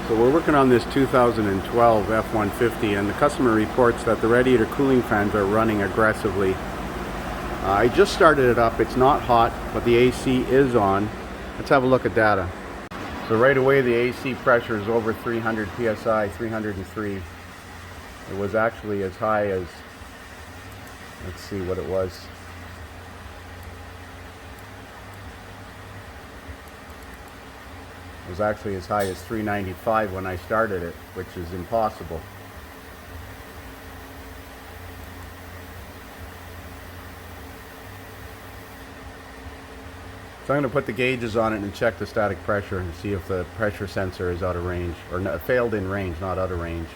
So we're working on this 2012 F150, and the customer reports that the radiator cooling fans are running aggressively. I just started it up. It's not hot, but the AC is on. Let's have a look at data. So right away the AC pressure is over 300 psi, 303. It was actually as high as, let's see what it was. It was actually as high as 395 when I started it, which is impossible. So I'm going to put the gauges on it and check the static pressure and see if the pressure sensor is out of range, or failed in range, not out of range.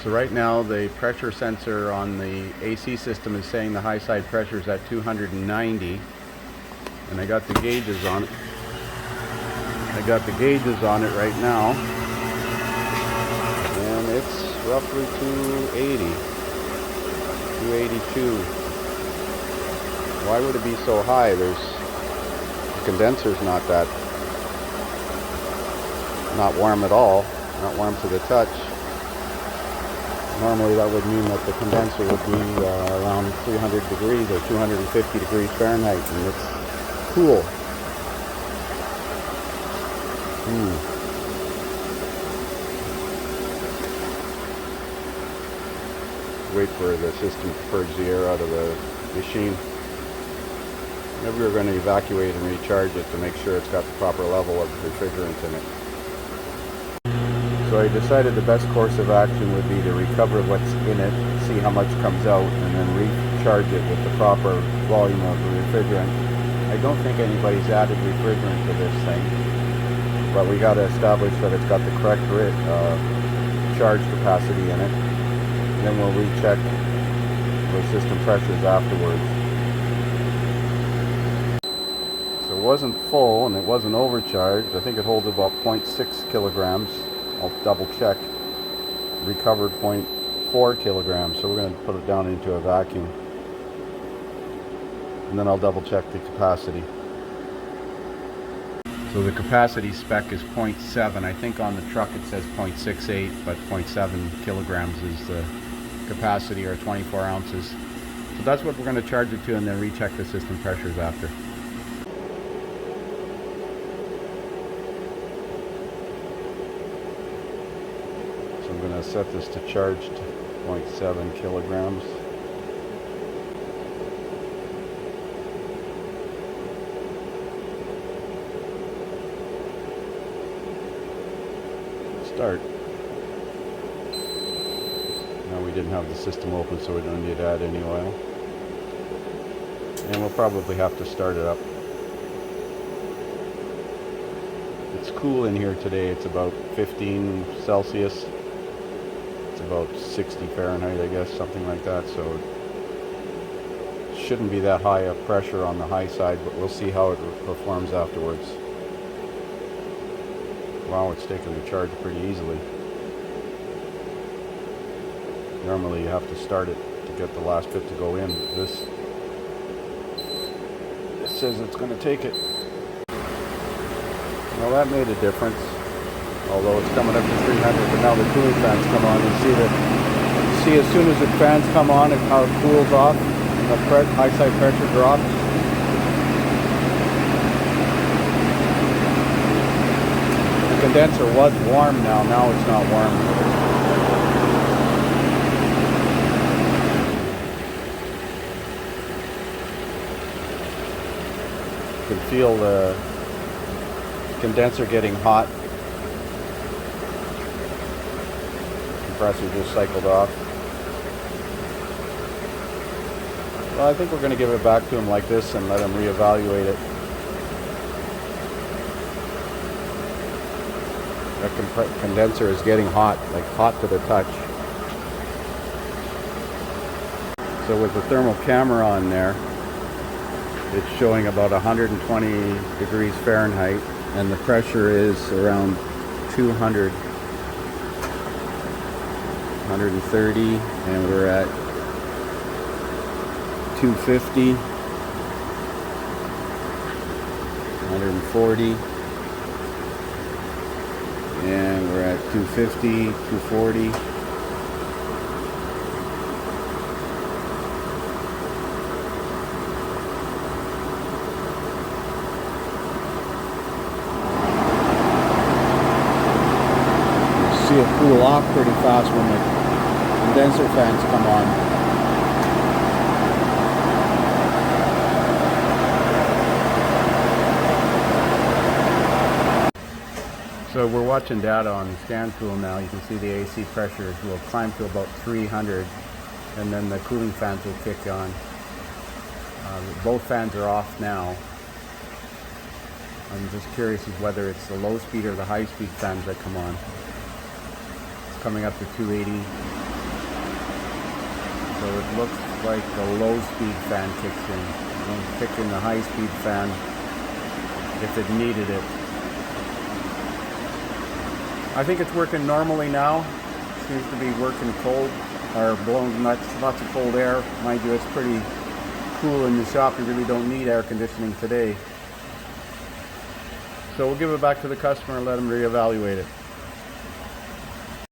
So right now the pressure sensor on the AC system is saying the high side pressure is at 290, and I got the gauges on it. I got the gauges on it right now, and it's roughly 280, 282. Why would it be so high? The condenser's not warm at all, not warm to the touch. Normally that would mean that the condenser would be around 300 degrees or 250 degrees Fahrenheit, and it's cool. Wait for the system to purge the air out of the machine. Maybe we're going to evacuate and recharge it to make sure it's got the proper level of refrigerant in it. So I decided the best course of action would be to recover what's in it, see how much comes out, and then recharge it with the proper volume of the refrigerant. I don't think anybody's added refrigerant to this thing, but we got to establish that it's got the correct charge capacity in it, and then we'll recheck the system pressures afterwards. So it wasn't full and it wasn't overcharged. I think it holds about 0.6 kilograms. I'll double check. Recovered 0.4 kilograms, so we're going to put it down into a vacuum, and then I'll double check the capacity. So the capacity spec is 0.7. I think on the truck it says 0.68, but 0.7 kilograms is the capacity, or 24 ounces. So that's what we're going to charge it to, and then recheck the system pressures after. I'm going to set this to charge to 0.7 kilograms. Start. Now we didn't have the system open, so we don't need to add any oil. And we'll probably have to start it up. It's cool in here today. It's about 15 Celsius. About 60 Fahrenheit, I guess, something like that, so it shouldn't be that high of pressure on the high side, but we'll see how it performs afterwards. Wow, it's taken the charge pretty easily. Normally you have to start it to get the last bit to go in. This says it's going to take it. Well, that made a difference. Although it's coming up to 300, but now the cooling fans come on. You see as soon as the fans come on, how it cools off, and the high side pressure drops. The condenser was warm now it's not warm. You can feel the condenser getting hot. Compressor just cycled off. Well, I think we're going to give it back to him like this and let him reevaluate it. That condenser is getting hot, like hot to the touch. So with the thermal camera on there, it's showing about 120 degrees Fahrenheit, and the pressure is around 200. 130, and we're at 250. 140. And we're at 250, 240. You see it cool off pretty fast when the condenser fans come on. So we're watching data on the scan tool now. You can see the AC pressure will climb to about 300 and then the cooling fans will kick on. Both fans are off now. I'm just curious as whether it's the low speed or the high speed fans that come on. It's coming up to 280. So it looks like the low speed fan kicks in. I'll kick in the high speed fan if it needed it. I think it's working normally now. Seems to be working cold, or blowing lots of cold air. Mind you, it's pretty cool in the shop. You really don't need air conditioning today. So we'll give it back to the customer and let him reevaluate it.